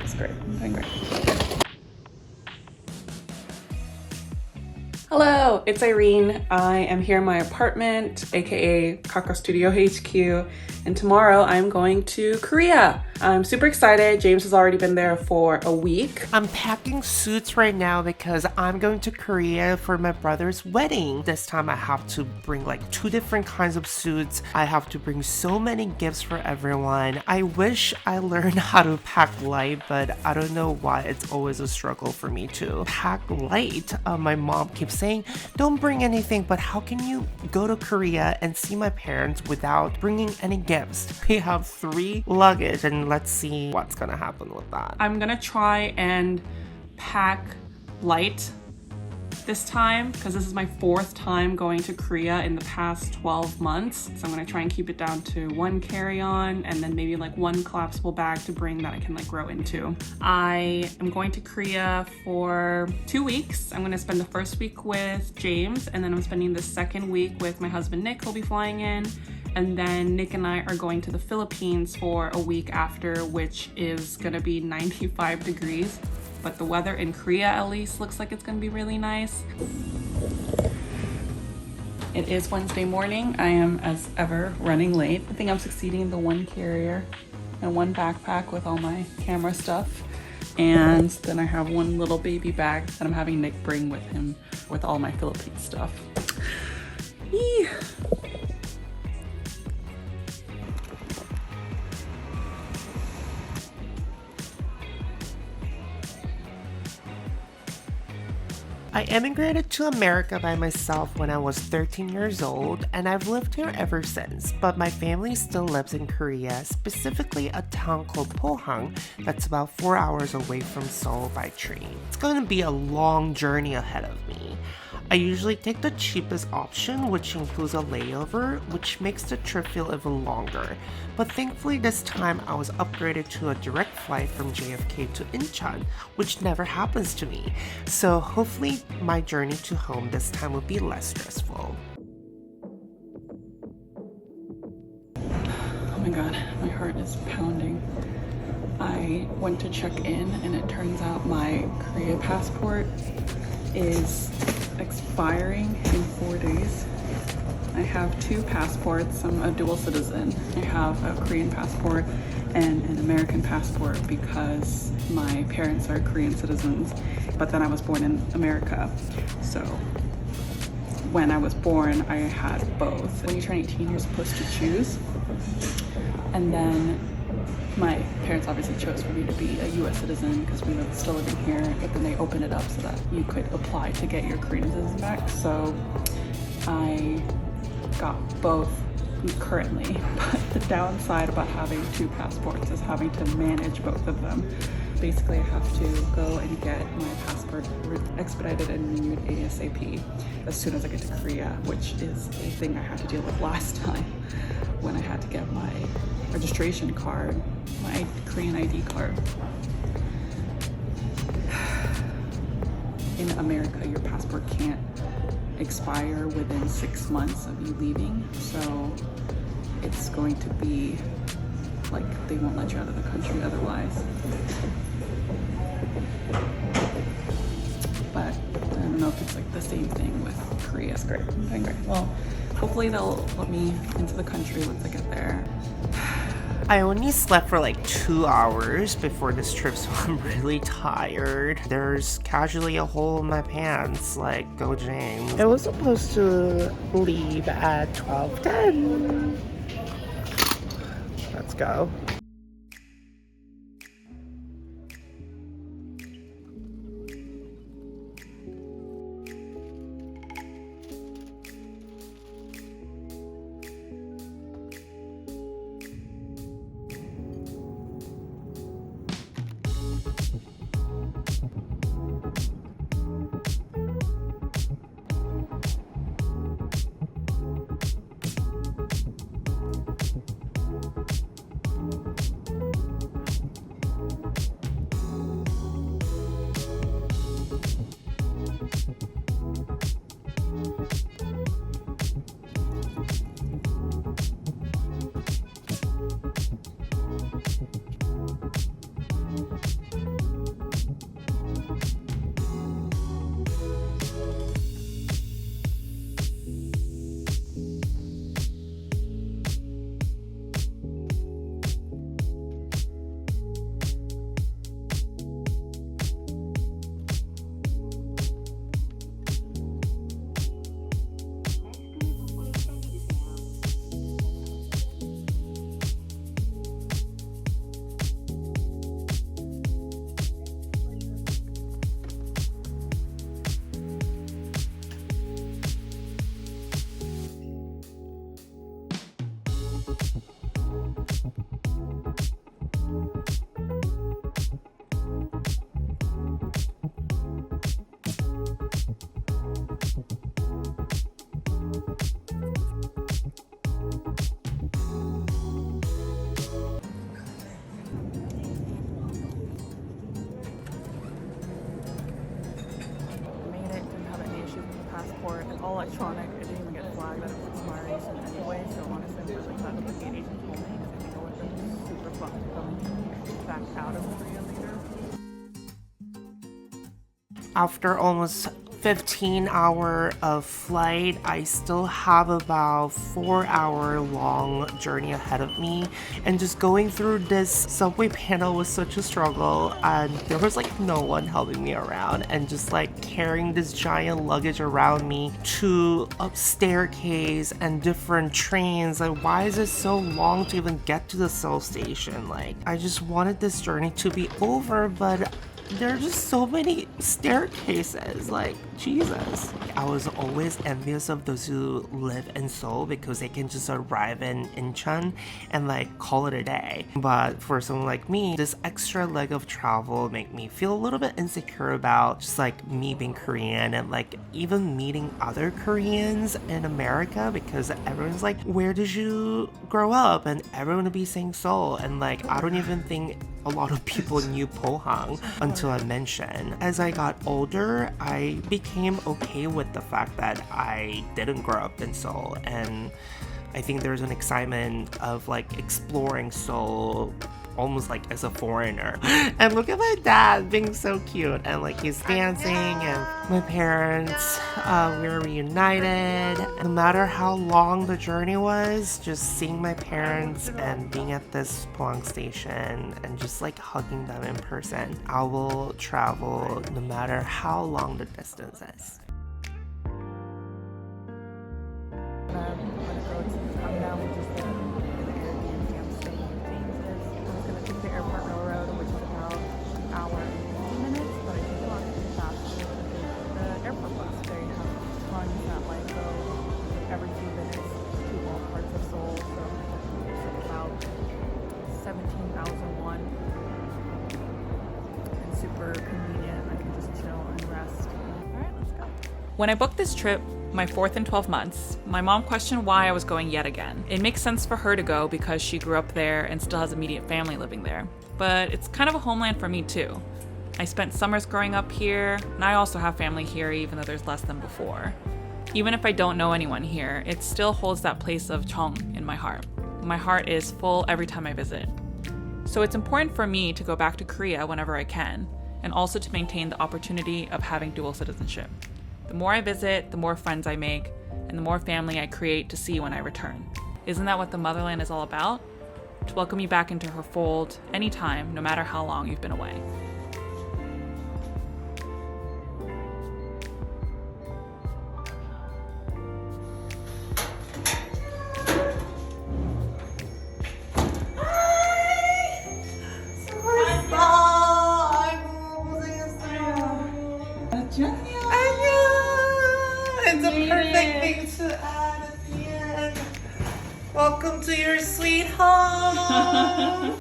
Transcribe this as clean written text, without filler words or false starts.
It's great. I'm doing great. Hello, it's Irene. I am here in my apartment, aka Kaka Studio HQ, and tomorrow I'm going to Korea. I'm super excited. James has already been there for a week. I'm packing suits right now because I'm going to Korea for my brother's wedding. This time I have to bring like 2 different kinds of suits. I have to bring so many gifts for everyone. I wish I learned how to pack light, but I don't know why it's always a struggle for me to pack light. My mom keeps saying, don't bring anything, but how can you go to Korea and see my parents without bringing any gifts? We have 3 luggage and let's see what's gonna happen with that. I'm gonna try and pack light this time because this is my 4th time going to Korea in the past 12 months. So I'm gonna try and keep it down to 1 carry-on and then maybe like 1 collapsible bag to bring that I can like grow into. I am going to Korea for 2 weeks. I'm gonna spend the first week with James and then I'm spending the second week with my husband Nick, who'll be flying in. And then Nick and I are going to the Philippines for a week after, which is gonna be 95 degrees. But the weather in Korea at least looks like it's gonna be really nice. It is Wednesday morning. I am, as ever, running late. I think I'm succeeding in the 1 carrier and 1 backpack with all my camera stuff. And then I have 1 little baby bag that I'm having Nick bring with him with all my Philippine stuff. Eee. I immigrated to America by myself when I was 13 years old, and I've lived here ever since, but my family still lives in Korea, specifically a town called Pohang that's about 4 hours away from Seoul by train. It's going to be a long journey ahead of me. I usually take the cheapest option, which includes a layover, which makes the trip feel even longer. But thankfully this time I was upgraded to a direct flight from JFK to Incheon, which never happens to me. So hopefully my journey to home this time will be less stressful. Oh my god, my heart is pounding. I went to check in and it turns out my Korea passport is expiring in 4 days. I have 2 passports. I'm a dual citizen. I have a Korean passport and an American passport because my parents are Korean citizens, but then I was born in America. So when I was born, I had both. When you turn 18, you're supposed to choose. And then my parents obviously chose for me to be a US citizen because we were still living here, but then they opened it up so that you could apply to get your Korean citizen back. So I got both currently, but the downside about having 2 passports is having to manage both of them. Basically, I have to go and get my passport expedited and renewed ASAP as soon as I get to Korea, which is a thing I had to deal with last time when I had to get my registration card, my Korean ID card. In America, your passport can't expire within 6 months of you leaving, so it's going to be like they won't let you out of the country otherwise. But I don't know if it's like the same thing with Korea. It's great. I'm doing great. Well, hopefully they'll let me into the country once I get there. I only slept for like 2 hours before this trip, so I'm really tired. There's casually a hole in my pants, like, go James. I was supposed to leave at 12:10. Let's go. electronic. It didn't even get flagged that it was expiring soon anyway. So honestly, I'm really glad that the gate agent told me because I think I would have been super fucked coming back out of Korea later. After almost 15-hour of flight, I still have about 4-hour long journey ahead of me, and just going through this subway panel was such a struggle, and there was like no one helping me around, and just like carrying this giant luggage around me to up staircase and different trains. Like, why is it so long to even get to the Seoul station? Like, I just wanted this journey to be over, but there are just so many staircases, like, Jesus. I was always envious of those who live in Seoul because they can just arrive in Incheon and like call it a day. But for someone like me, this extra leg of travel make me feel a little bit insecure about just like me being Korean and like even meeting other Koreans in America, because everyone's like, where did you grow up? And everyone will be saying Seoul, and like I don't even think a lot of people knew Pohang until I mentioned. As I got older, I became okay with the fact that I didn't grow up in Seoul, and I think there's an excitement of like exploring Seoul almost like as a foreigner. And look at my dad being so cute, and like he's dancing, and my parents, we were reunited. No matter how long the journey was, just seeing my parents and being at this Pohang station and just like hugging them in person, I will travel no matter how long the distance is. I'm down with just the Airbnb I'm staying in Queens. I was gonna take the airport railroad, which is about an hour and 50 minutes, but I think a lot of people faster to take the airport bus. They have tons that like go every few minutes to all parts of Seoul, so it's about 17,000 won and super convenient. I can just chill and rest. All right, let's go. When I booked this trip, my 4th in 12 months, my mom questioned why I was going yet again. It makes sense for her to go because she grew up there and still has immediate family living there. But it's kind of a homeland for me too. I spent summers growing up here, and I also have family here even though there's less than before. Even if I don't know anyone here, it still holds that place of Cheong in my heart. My heart is full every time I visit. So it's important for me to go back to Korea whenever I can, and also to maintain the opportunity of having dual citizenship. The more I visit, the more friends I make, and the more family I create to see when I return. Isn't that what the motherland is all about? To welcome you back into her fold anytime, no matter how long you've been away. It's a perfect thing to add at the end. Welcome to your sweet home.